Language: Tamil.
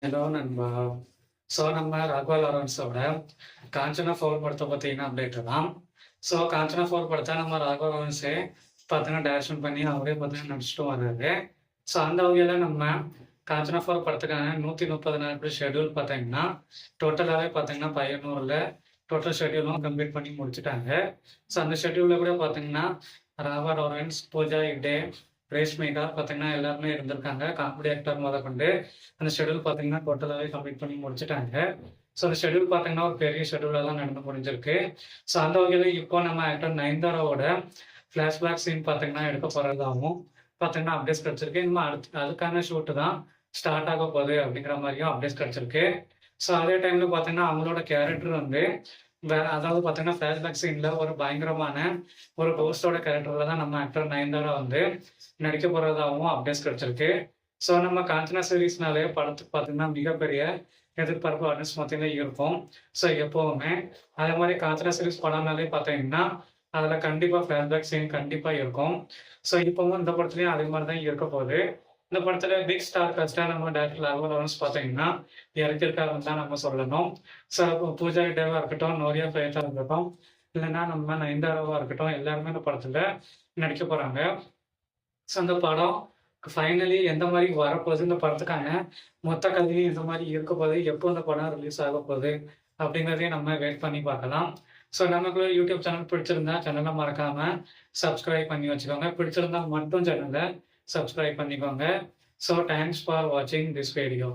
ஹலோ நண்பா. நம்ம ராகவா லாரன்ஸோட காஞ்சனா 4 படத்த பத்தின அப்டேட் தான். காஞ்சனா 4 படத்த நம்ம ராகவா லாரன்ஸே பார்த்தீங்கன்னா, டைரக்ஷன் பண்ணி அவரே பார்த்தீங்கன்னா நடிச்சுட்டும் வர்றாரு. அந்த வகையில நம்ம காஞ்சனா 4 படத்துக்கான 130 நாட்கள் ஷெட்யூல் பார்த்தீங்கன்னா, டோட்டலாவே பார்த்தீங்கன்னா 1100ல டோட்டல் ஷெட்யூலும் கம்ப்ளீட் பண்ணி முடிச்சுட்டாங்க. அந்த ஷெட்யூல்ல கூட பார்த்தீங்கன்னா, ராகவா லாரன்ஸ், பூஜா ஹெக்டே, ரேஷ்மிகா பார்த்தீங்கன்னா எல்லாருமே இருந்திருக்காங்க. காமெடி ஆக்டர் முதற்கொண்டு அந்த ஷெட்யூல் பார்த்தீங்கன்னா டோட்டலாகவே கம்ப்ளீட் பண்ணி முடிச்சுட்டாங்க. அந்த ஷெட்யூல் பார்த்தீங்கன்னா ஒரு பெரிய ஷெட்யூலாக தான் நடந்து முடிஞ்சிருக்கு. அந்த வகையில் இப்போ நம்ம ஆக்டர் நயன்தாராவோட ஃப்ளாஷ்பேக் சீன் பார்த்தீங்கன்னா எடுக்க போகிறதாகவும் பார்த்தீங்கன்னா அப்டேட்ஸ் கிடச்சிருக்கு. இன்னும் அதுக்கான ஷூட்டு தான் ஸ்டார்ட் ஆக போகுது அப்படிங்கிற மாதிரியும் அப்டேட்ஸ் கிடச்சிருக்கு. அதே டைமில் பார்த்தீங்கன்னா அவங்களோட கேரக்டர் வந்து அதாவது பார்த்தீங்கன்னா ஃப்ளாஷ்பேக் சீனில் ஒரு பயங்கரமான ஒரு கோஸ்டோட கேரக்டரில் தான் நம்ம ஆக்டர் நயன்தாரா வந்து நடிக்க போகிறதாகவும் அப்டேட்ஸ் கிடச்சிருக்கு. நம்ம காஞ்சனா சீரீஸ்னாலே படத்துக்கு பார்த்தீங்கன்னா மிகப்பெரிய எதிர்பார்ப்பு ஆடியன்ஸ் மத்தியில இருக்கும். எப்பவுமே அதே மாதிரி காஞ்சனா சீரீஸ் படம்னாலே பார்த்தீங்கன்னா அதில் கண்டிப்பாக ஃப்ளாஷ்பேக் சீன் கண்டிப்பாக இருக்கும். இப்பவும் இந்த படத்துலையும் அதே மாதிரி தான் இருக்க போகுது. இந்த படத்துல பிக் ஸ்டார் காஸ்டாக நம்ம டேரக்டர் ராகவா லாரன்ஸ் பார்த்தீங்கன்னா இறக்கிருக்காருன்னு தான் நம்ம சொல்லணும். பூஜா ஹெக்டேவா இருக்கட்டும், நோரியா ஃபயத்தா இருக்கட்டும், இல்லைன்னா நம்ம நயன்தாராவா இருக்கட்டும், எல்லாருமே இந்த படத்துல நடிக்க போறாங்க. அந்த படம் ஃபைனலி எந்த மாதிரி வரப்போகுது, இந்த படத்துக்கான மொத்த கதையும் எந்த மாதிரி இருக்க போகுது, எப்போ இந்த படம் ரிலீஸ் ஆக போகுது அப்படிங்கிறதையும் நம்ம வெயிட் பண்ணி பார்க்கலாம். நமக்கு யூடியூப் சேனல் பிடிச்சிருந்தா சேனலை மறக்காம சப்ஸ்கிரைப் பண்ணி வச்சுக்கோங்க. பிடிச்சிருந்தா மட்டும் சேனலை சப்ஸ்கிரைப் பண்ணிக்கோங்க. தேங்க்ஸ் ஃபார் வாட்சிங் திஸ் வீடியோ.